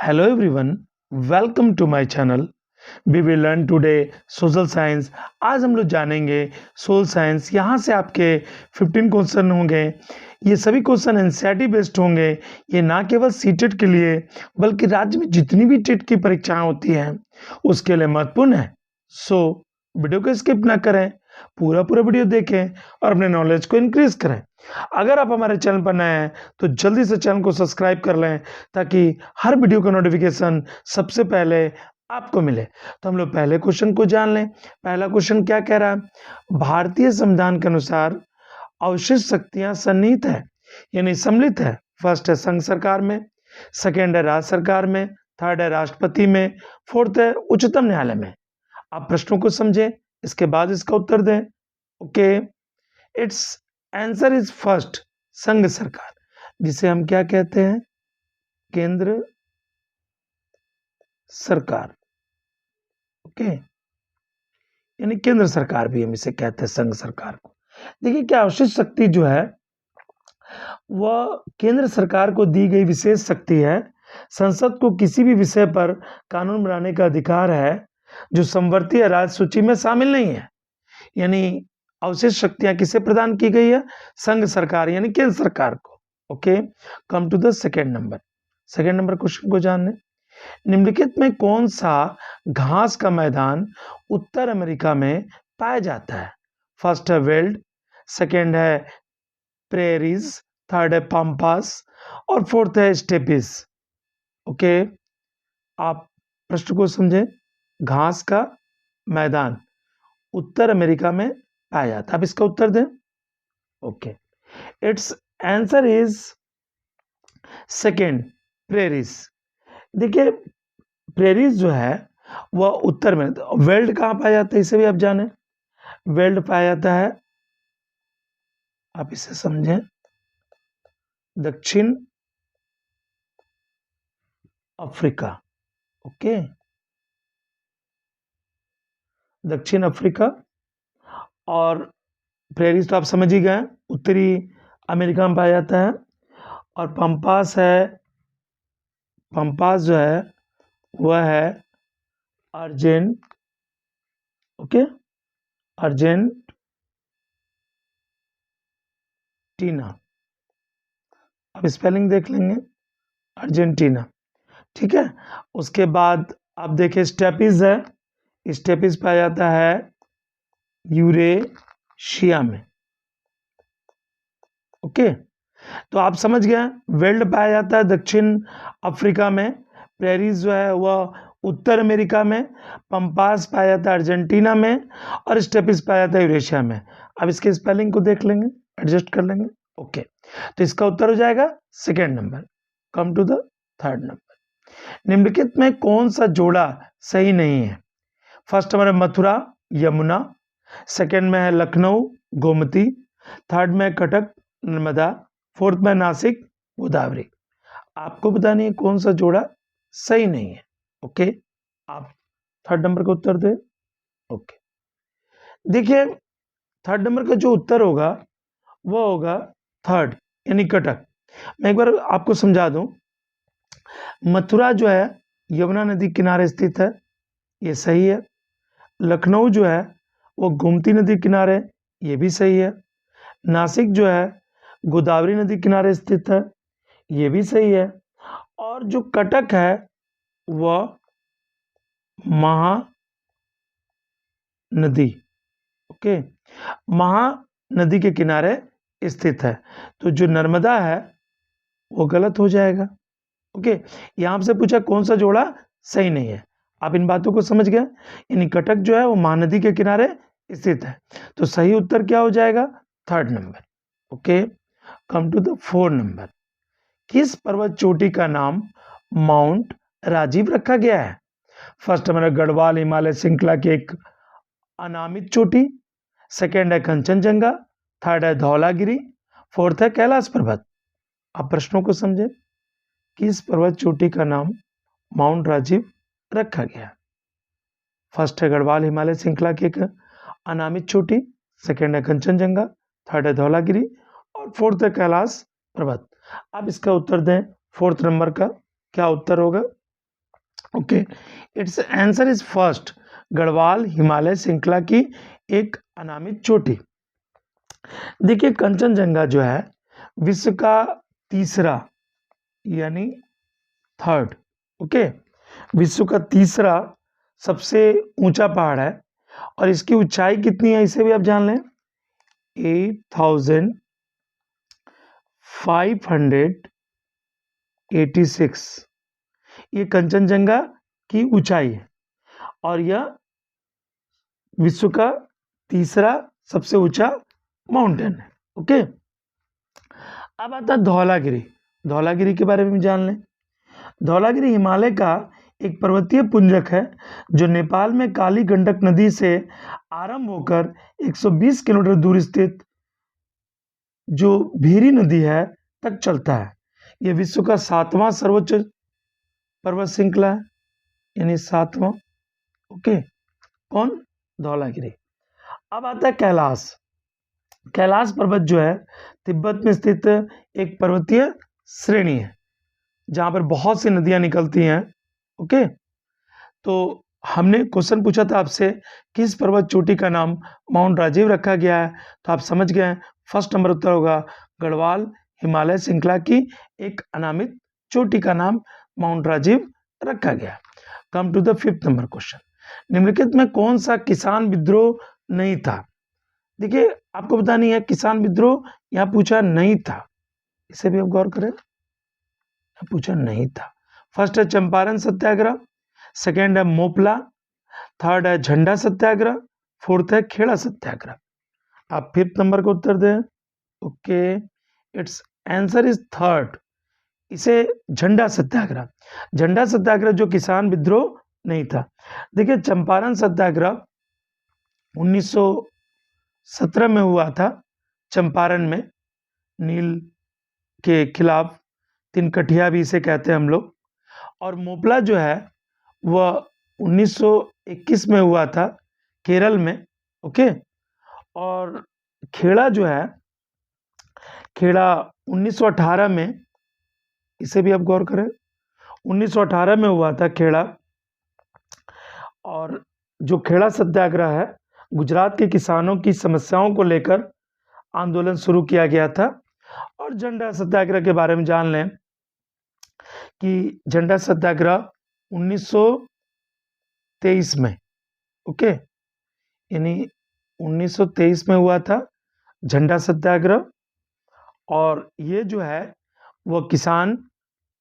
Hello everyone, welcome to my channel. We will learn today social science. आज हम लोग जानेंगे सोशल साइंस। यहाँ से आपके 15 क्वेश्चन होंगे। ये सभी क्वेश्चन एनसीईआरटी बेस्ड होंगे। ये ना केवल सीटेट के लिए बल्कि राज्य में जितनी भी टेट की परीक्षाएं होती हैं उसके लिए महत्वपूर्ण है। सो वीडियो को स्किप ना करें, पूरा वीडियो देखें और अपने नॉलेज को इंक्रीज करें। अगर आप हमारे चैनल पर नए हैं तो जल्दी से चैनल को सब्सक्राइब कर लें ताकि हर वीडियो का नोटिफिकेशन सबसे पहले आपको मिले। तो हम लोग पहले क्वेश्चन को जान लें। पहला क्वेश्चन क्या कह रहा है? भारतीय संविधान के अनुसार अवशिष्ट शक्तियां सन्निहित है यानी सम्मिलित है। फर्स्ट है संघ सरकार में, सेकेंड है राज्य सरकार में, थर्ड है राष्ट्रपति में, फोर्थ है उच्चतम न्यायालय में। आप प्रश्नों को समझें, इसके बाद इसका उत्तर दें। Okay, its answer is first, संघ सरकार, जिसे हम क्या कहते हैं? केंद्र सरकार। ओके, यानी केंद्र सरकार भी हम इसे कहते हैं, संघ सरकार को। देखिए, क्या अवशिष्ट शक्ति जो है वह केंद्र सरकार को दी गई विशेष शक्ति है। संसद को किसी भी विषय पर कानून बनाने का अधिकार है जो समवर्ती या राज्य सूची में शामिल नहीं है। यानी अवशिष्ट शक्तियां किसे प्रदान की गई है? संघ सरकार यानी केंद्र सरकार को। Okay, come to the second number question को जानने। निम्नलिखित में कौन सा घास का मैदान उत्तर अमेरिका में पाया जाता है? फर्स्ट है वेल्ड, सेकेंड है प्रेरीज, थर्ड है पम्पास और फोर्थ है स्टेपिस। ओके, आप प्रश्न को समझें। घास का मैदान उत्तर अमेरिका में पाया जाता है। अब इसका उत्तर दें। Okay, its answer is second, prairies. देखिए, प्रेरीज जो है वह उत्तर में। वेल्ड कहाँ पाया जाता है इसे भी आप जाने। वेल्ड पाया जाता है, आप इसे समझें, दक्षिण अफ्रीका। ओके, दक्षिण अफ्रीका। और प्रेरीज तो आप समझ ही गए, उत्तरी अमेरिका में पाया जाता है। और पम्पास है, पम्पास जो है वह है ओके, अर्जेंटीना। अब स्पेलिंग देख लेंगे, अर्जेंटीना। ठीक है, उसके बाद आप देखिए स्टेपिस है, स्टेपिस पाया जाता है यूरेशिया में। ओके, तो आप समझ गए, वेल्ड पाया जाता है दक्षिण अफ्रीका में, प्रेरीज जो है वह उत्तर अमेरिका में, पम्पास पाया जाता है अर्जेंटीना में और स्टेपिस पाया जाता है यूरेशिया में। अब इसके स्पेलिंग को देख लेंगे, एडजस्ट कर लेंगे। ओके, तो इसका उत्तर हो जाएगा second number. Come to the third number. निम्नलिखित में कौन सा जोड़ा सही नहीं है? फर्स्ट नंबर है मथुरा यमुना, सेकेंड में है लखनऊ गोमती, थर्ड में कटक नर्मदा, फोर्थ में नासिक गोदावरी। आपको बतानी है कौन सा जोड़ा सही नहीं है। ओके, आप थर्ड नंबर का उत्तर दे। ओके, देखिए, थर्ड नंबर का जो उत्तर होगा वह होगा थर्ड, यानी कटक। मैं एक बार आपको समझा दूं, मथुरा जो है यमुना नदी किनारे स्थित है, ये सही है। लखनऊ जो है वो गोमती नदी किनारे, ये भी सही है। नासिक जो है गोदावरी नदी किनारे स्थित है, ये भी सही है। और जो कटक है वह महानदी, ओके, महानदी के किनारे स्थित है। तो जो नर्मदा है वो गलत हो जाएगा। ओके, यहां से पूछा कौन सा जोड़ा सही नहीं है। आप इन बातों को समझ गए, यानी कटक जो है वो महानदी के किनारे स्थित है। तो सही उत्तर क्या हो जाएगा? Third number. Okay, come to the fourth number. किस पर्वत चोटी का नाम माउंट राजीव रखा गया है? फर्स्ट नंबर गढ़वाल हिमालय श्रृंखला की एक अनामित चोटी, सेकेंड है कंचनजंगा, थर्ड है धौलागिरी, फोर्थ है कैलाश पर्वत। आप प्रश्नों को समझे। किस पर्वत चोटी का नाम माउंट राजीव रखा गया? फर्स्ट है गढ़वाल हिमालय श्रृंखला की एक अनामित चोटी, सेकेंड है कंचनजंगा, थर्ड है धौलागिरी और फोर्थ है कैलाश पर्वत। आप इसका उत्तर दें। फोर्थ नंबर का क्या उत्तर होगा? Okay, its answer is first, Garhwal Himalaya श्रृंखला की एक अनामित चोटी। देखिए कंचनजंगा जो है विश्व का तीसरा यानी थर्ड, ओके, विश्व का तीसरा सबसे ऊंचा पहाड़ है और इसकी ऊंचाई कितनी है इसे भी आप जान लें, 8586। ये कंचनजंगा की ऊंचाई है और यह विश्व का तीसरा सबसे ऊंचा माउंटेन है। ओके, अब आता है धौलागिरी। धौलागिरी के बारे में जान लें। धौलागिरी हिमालय का एक पर्वतीय पुंजक है जो नेपाल में काली गंडक नदी से आरंभ होकर 120 किलोमीटर दूर स्थित जो भीरी नदी है तक चलता है। यह विश्व का 7वां सर्वोच्च पर्वत श्रृंखला है, यानी 7वां। ओके, कौन? धौलागिरी। अब आता है कैलाश। कैलाश पर्वत जो है तिब्बत में स्थित एक पर्वतीय श्रेणी है जहां पर बहुत सी नदियां निकलती हैं। ओके, तो हमने क्वेश्चन पूछा था आपसे किस पर्वत चोटी का नाम माउंट राजीव रखा गया है, तो आप समझ गए फर्स्ट नंबर उत्तर होगा गढ़वाल हिमालय श्रृंखला की एक अनामित चोटी का नाम माउंट राजीव रखा गया। Come to the fifth number question, निम्नलिखित में कौन सा किसान विद्रोह नहीं था? देखिए आपको बतानी है किसान विद्रोह यहाँ पूछा नहीं था, इसे भी आप गौर करें, पूछा नहीं था। फर्स्ट है चंपारण सत्याग्रह, सेकेंड है मोपला, थर्ड है झंडा सत्याग्रह, फोर्थ है खेड़ा सत्याग्रह। आप फिफ्थ नंबर का उत्तर दें। Okay, its answer is third, इसे झंडा सत्याग्रह। झंडा सत्याग्रह जो किसान विद्रोह नहीं था। देखिए चंपारण सत्याग्रह 1917 में हुआ था, चंपारण में नील के खिलाफ, तिनकठिया भी इसे कहते हैं हम लोग। और मोपला जो है वह 1921 में हुआ था केरल में। ओके, और खेड़ा जो है, खेड़ा 1918 में, इसे भी आप गौर करें, 1918 में हुआ था खेड़ा। और जो खेड़ा सत्याग्रह है गुजरात के किसानों की समस्याओं को लेकर आंदोलन शुरू किया गया था। और झंडा सत्याग्रह के बारे में जान लें कि झंडा सत्याग्रह 1923 में, ओके, यानी 1923 में हुआ था झंडा सत्याग्रह। और ये जो है वह किसान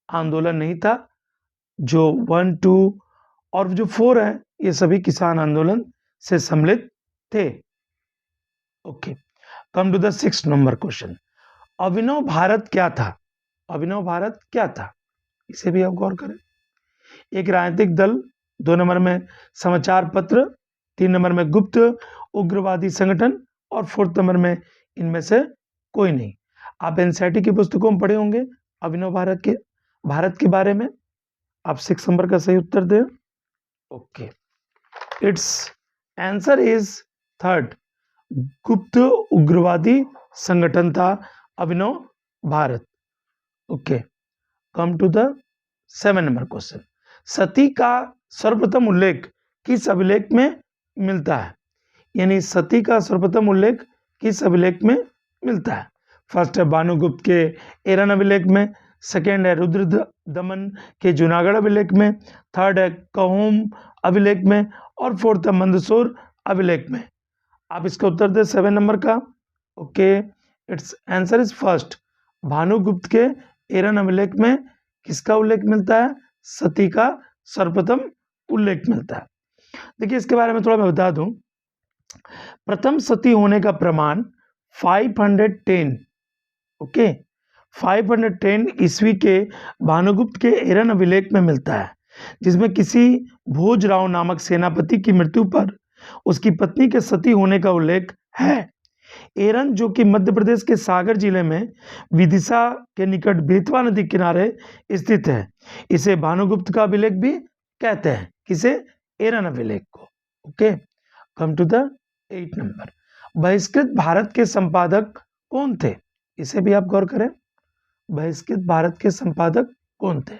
आंदोलन नहीं था। जो 1, 2 और जो 4 है ये सभी किसान आंदोलन से सम्मिलित थे। Okay, come to the 6th number question, Abhinav Bharat क्या था? अभिनव भारत क्या था, इसे भी आप गौर करें। एक राजनीतिक दल, 2 नंबर में समाचार पत्र, 3 नंबर में गुप्त उग्रवादी संगठन और 4th नंबर में इनमें से कोई नहीं। आप एनसीईआरटी की पुस्तकों में पढ़े होंगे अभिनव भारत के बारे में। आप 6 नंबर का सही उत्तर दें। Okay, its answer is third, गुप्त उग्रवादी संगठन था Abhinav Bharat. Okay, come to the 7 number question, sati का सर्वप्रथम उल्लेख किस अभिलेख में मिलता है? यानी सती का सर्वप्रथम उल्लेख किस अभिलेख में मिलता है? फर्स्ट है भानुगुप्त के एरन अभिलेख में, सेकेंड है रुद्र दमन के जूनागढ़ अभिलेख में, थर्ड है कहोम अभिलेख में और फोर्थ है मंदसौर अभिलेख में। आप इसका उत्तर दें 7 नंबर का। Okay, its answer is first, Bhanugupta के एरन अभिलेख में किसका उल्लेख मिलता है? सती का सर्वप्रथम उल्लेख मिलता है। देखिए इसके बारे में थोड़ा मैं बता दूं, प्रथम सती होने का प्रमाण 510, ओके, 510 ईस्वी के भानुगुप्त के एरन अभिलेख में मिलता है, जिसमें किसी भोजराव नामक सेनापति की मृत्यु पर उसकी पत्नी के सती होने का उल्लेख है। एरन जो कि मध्य प्रदेश के सागर जिले में विदिशा के निकट बेतवा नदी किनारे स्थित है, इसे भानुगुप्त का अभिलेख भी कहते हैं। किसे? एरन अभिलेख को। Okay, come to the 8 number, Bahishkrit Bharat के संपादक कौन थे? इसे भी आप गौर करें, बहिष्कृत भारत के संपादक कौन थे?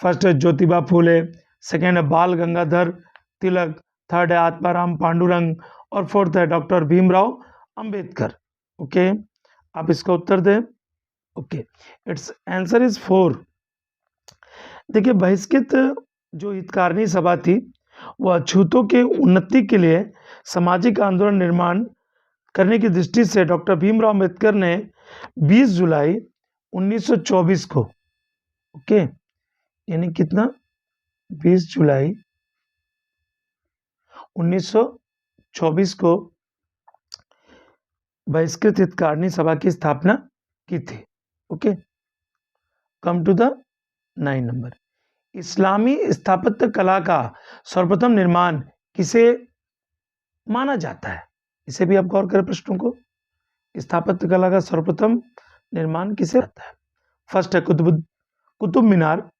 फर्स्ट है ज्योतिबा फूले, सेकेंड है बाल गंगाधर तिलक, थर्ड है आत्माराम पांडुरंग और फोर्थ है डॉक्टर भीमराव अंबेडकर। ओके, आप इसका उत्तर दें। Okay, its answer is 4। देखिए, बहिष्कृत जो हितकारिणी सभा थी वह अछूतों के उन्नति के लिए सामाजिक आंदोलन निर्माण करने की दृष्टि से डॉक्टर भीमराव अंबेडकर ने 20 जुलाई 1924 को, ओके, यानी कितना, 20 जुलाई 1924 को बहिष्कृत हितकारिणी सभा की स्थापना की थी। Okay, come to the 9 number. इस्लामी स्थापत्य कला का सर्वप्रथम निर्माण किसे माना जाता है? इसे भी आप गौर करें प्रश्नों को। स्थापत्य कला का सर्वप्रथम निर्माण किसे आता है? फर्स्ट है कुतुब मीनार,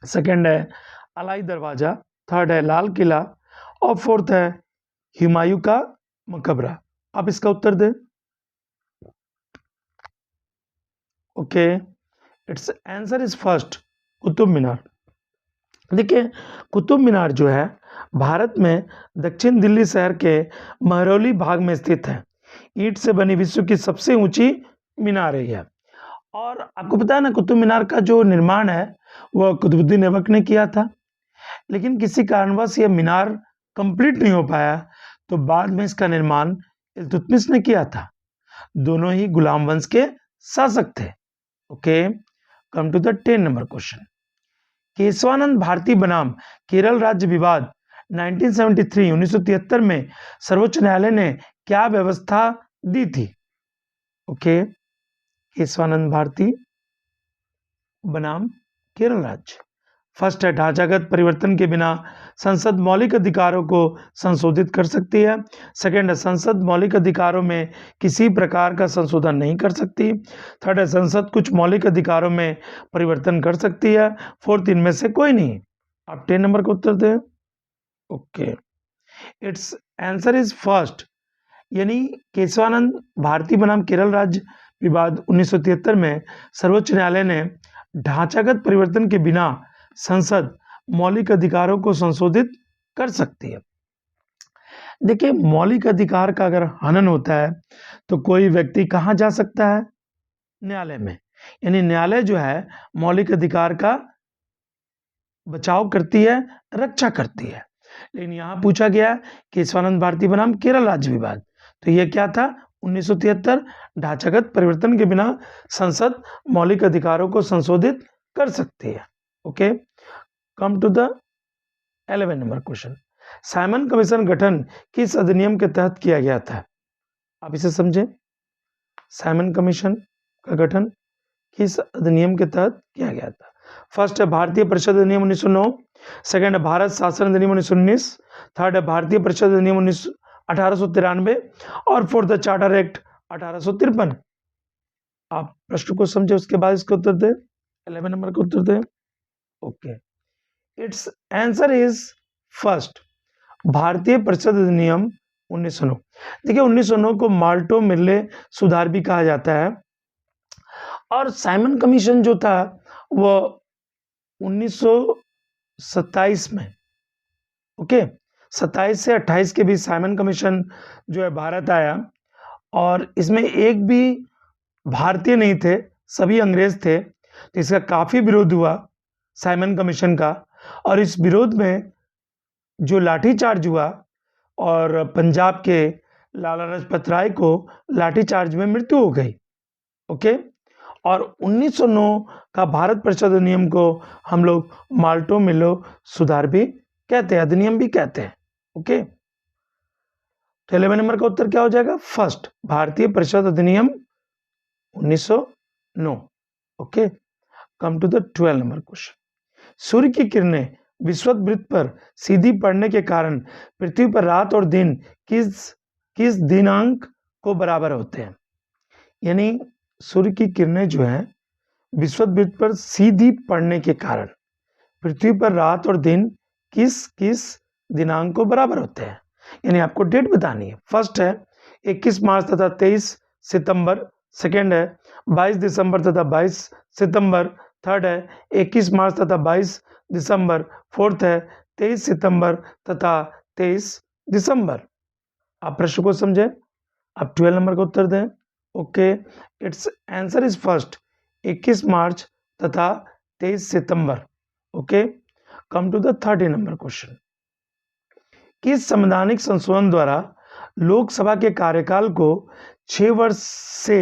सेकंड है अलाई दरवाजा, थर्ड है लाल किला और फोर्थ है हुमायूं का मकबरा। आप इसका उत्तर दें। Okay, its answer is first, Qutub Minar. देखिए, कुतुब मीनार जो है भारत में दक्षिण दिल्ली शहर के महरौली भाग में स्थित है। ईंट से बनी विश्व की सबसे ऊंची मीनार है यह। और आपको पता है ना, कुतुब मीनार का जो निर्माण है वह कुतुबुद्दीन ऐबक ने किया था, लेकिन किसी कारणवश यह मीनार कंप्लीट नहीं हो पाया, तो बाद में इसका निर्माण इल्तुतमिश ने किया था। दोनों ही गुलाम वंश के शासक थे। Okay, come to the 10 number question. Kesavananda Bharati बनाम केरल राज्य विवाद 1973 में सर्वोच्च न्यायालय ने क्या व्यवस्था दी थी? ओके, केशवानंद भारती बनाम केरल राज्य। फर्स्ट है ढांचागत परिवर्तन के बिना संसद मौलिक अधिकारों को संशोधित कर सकती है। सेकंड है संसद मौलिक अधिकारों में किसी प्रकार का संशोधन नहीं कर सकती। थर्ड है संसद कुछ मौलिक अधिकारों में परिवर्तन कर सकती है। फोर्थ, इनमें से कोई नहीं। आप 10 नंबर का उत्तर दें। Okay, its answer is first, यानी केशवानंद भारती बनाम केरल राज्य विवाद 1973 में सर्वोच्च न्यायालय ने ढांचागत परिवर्तन के बिना संसद मौलिक अधिकारों को संशोधित कर सकती है। देखिए, मौलिक अधिकार का अगर हनन होता है तो कोई व्यक्ति कहाँ जा सकता है? न्यायालय में। यानी न्यायालय जो है मौलिक अधिकार का बचाव करती है, रक्षा करती है। लेकिन यहाँ पूछा गया केशवानंद भारती बनाम केरल राज्य विवाद, तो यह क्या था? 1973, ढांचागत परिवर्तन के बिना संसद मौलिक अधिकारों को संशोधित कर सकती है। Okay, come to the 11 number question. Simon Commission गठन किस अधिनियम के तहत किया गया था? आप इसे समझें। साइमन कमीशन का गठन किस अधिनियम के तहत किया गया था? फर्स्ट है भारतीय परिषद अधिनियम 1909, सेकंड है भारत शासन अधिनियम 1919, थर्ड है भारतीय परिषद अधिनियम 1893 और फोर्थ है चार्टर एक्ट 1853। आप प्रश्न को समझे, उसके बाद इसका उत्तर दें। 11 नंबर का उत्तर दें। Okay, its answer is first, भारतीय परिषद अधिनियम 1909। देखिए, 1909 को माल्टो मिर्ले सुधार भी कहा जाता है। और साइमन कमीशन जो था वो 1927 में, ओके, 27 से 28 के बीच साइमन कमीशन जो है भारत आया, और इसमें एक भी भारतीय नहीं थे, सभी अंग्रेज थे। तो इसका काफ़ी विरोध हुआ साइमन कमीशन का, और इस विरोध में जो लाठीचार्ज हुआ और पंजाब के लाला लाजपत राय को लाठीचार्ज में मृत्यु हो गई। ओके, और 1909 का भारत परिषद अधिनियम को हम लोग माल्टो मिलो सुधार भी कहते हैं, अधिनियम भी कहते हैं। ओके, तो 11 नंबर का उत्तर क्या हो जाएगा? फर्स्ट, भारतीय परिषद अधिनियम 1909। Okay, come to the 12 number question. सूर्य की किरणें विषुवत वृत्त पर सीधी पड़ने के कारण पृथ्वी पर रात और दिन किस दिनांक को बराबर होते हैं? यानी सूर्य की किरणें जो है विषुवत वृत्त पर सीधी पड़ने के कारण पृथ्वी पर रात और दिन किस दिनांक को बराबर होते हैं? यानी आपको डेट बतानी है। फर्स्ट है 21 मार्च तथा 23 सितंबर, सेकेंड है 22 दिसंबर तथा 22 सितंबर, थर्ड है 21 मार्च तथा 22 दिसंबर, फोर्थ है 23 सितंबर तथा 23 दिसंबर। आप प्रश्न को समझे, आप 12 नंबर का उत्तर दें। Okay, its answer is first 21 मार्च तथा 23 सितंबर। Okay, come to the 30 number question. किस संवैधानिक संशोधन द्वारा लोकसभा के कार्यकाल को 6 वर्ष से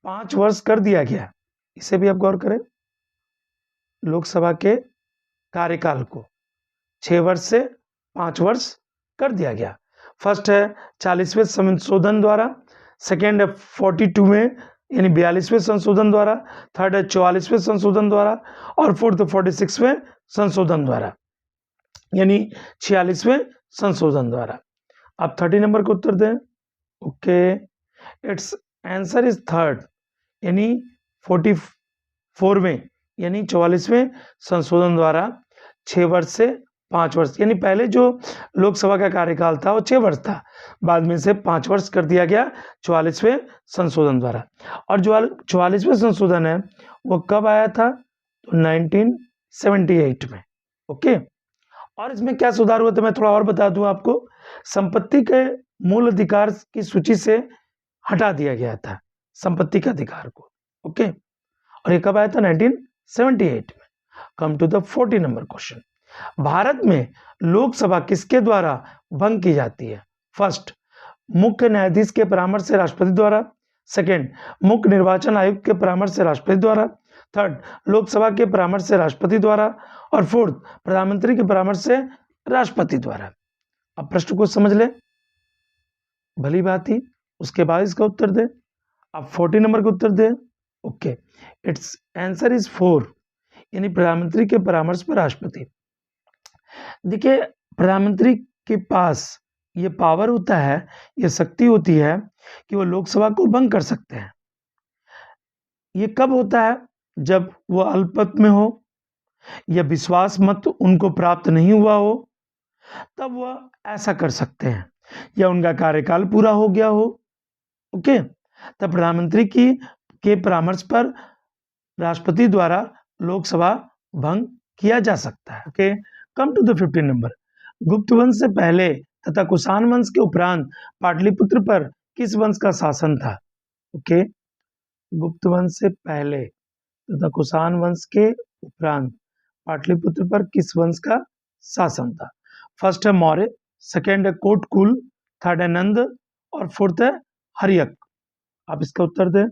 5 वर्ष कर दिया गया? इसे भी आप गौर करें। लोकसभा के कार्यकाल को 6 वर्ष से 5 वर्ष कर दिया गया। फर्स्ट है 40वें संशोधन द्वारा, सेकेंड है 42वें यानी 42वें संशोधन द्वारा, थर्ड है 44वें संशोधन द्वारा और फोर्थ 46वें संशोधन द्वारा यानी 46वें संशोधन द्वारा। आप 30 नंबर का उत्तर दें। Okay, its answer is third यानी 44वें यानी 44वें संशोधन द्वारा 6 वर्ष से 5 वर्ष, यानी पहले जो लोकसभा का कार्यकाल था वो 6 वर्ष था, बाद में से 5 वर्ष कर दिया गया 44वें संशोधन द्वारा। और जो 44वें संशोधन है वो कब आया था? तो 1978 में। ओके, और इसमें क्या सुधार हुआ तो मैं थोड़ा और बता दूं आपको। संपत्ति के मूल अधिकार की सूची से हटा दिया गया था संपत्ति के अधिकार को। ओके, और ये कब आया था? 1978 में। Come to the 40 number question. Bharat में लोकसभा किसके द्वारा भंग की जाती है? फर्स्ट, मुख्य न्यायाधीश के परामर्श से राष्ट्रपति द्वारा, सेकंड, मुख्य निर्वाचन आयुक्त के परामर्श से राष्ट्रपति द्वारा, थर्ड, लोकसभा के परामर्श से राष्ट्रपति द्वारा और फोर्थ, प्रधानमंत्री के परामर्श से राष्ट्रपति द्वारा। अब प्रश्न को समझ ले, भली बात ही, उसके बाद इसका उत्तर दे। अब 40 नंबर का उत्तर दे। ओके, इट्स आंसर इज 4 यानी प्रधानमंत्री के परामर्श पर राष्ट्रपति। देखिए, प्रधानमंत्री के पास ये पावर होता है, ये शक्ति होती है कि वो लोकसभा को भंग कर सकते हैं। ये कब होता है? जब वो अल्पमत में हो या विश्वास मत उनको प्राप्त नहीं हुआ हो, तब वह ऐसा कर सकते हैं, या उनका कार्यकाल पूरा हो गया हो। ओके, तब प्रधानमंत्री के परामर्श पर राष्ट्रपति द्वारा लोकसभा भंग किया जा सकता है। Okay, come to the 15 number. Gupta वंश से पहले तथा कुषाण वंश के उपरांत पाटलिपुत्र पर किस वंश का शासन था? ओके, गुप्त वंश से पहले तथा कुषाण वंश के उपरांत पाटलिपुत्र पर किस वंश का शासन था? फर्स्ट है मौर्य, सेकेंड है कोटकुल, थर्ड है नंद और फोर्थ है हर्यक। आप इसका उत्तर दें।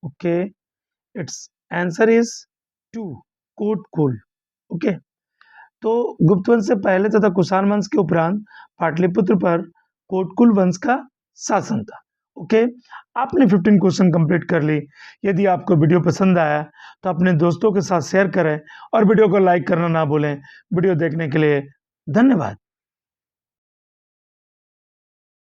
ओके, इट्स आंसर इज 2 कोटकुल। ओके, तो गुप्त वंश से पहले तथा कुषाण वंश के उपरांत पाटलिपुत्र पर कोटकुल वंश का शासन था। ओके, आपने 15 क्वेश्चन कंप्लीट कर ली। यदि आपको वीडियो पसंद आया तो अपने दोस्तों के साथ शेयर करें और वीडियो को लाइक करना ना भूलें। वीडियो देखने के लिए धन्यवाद।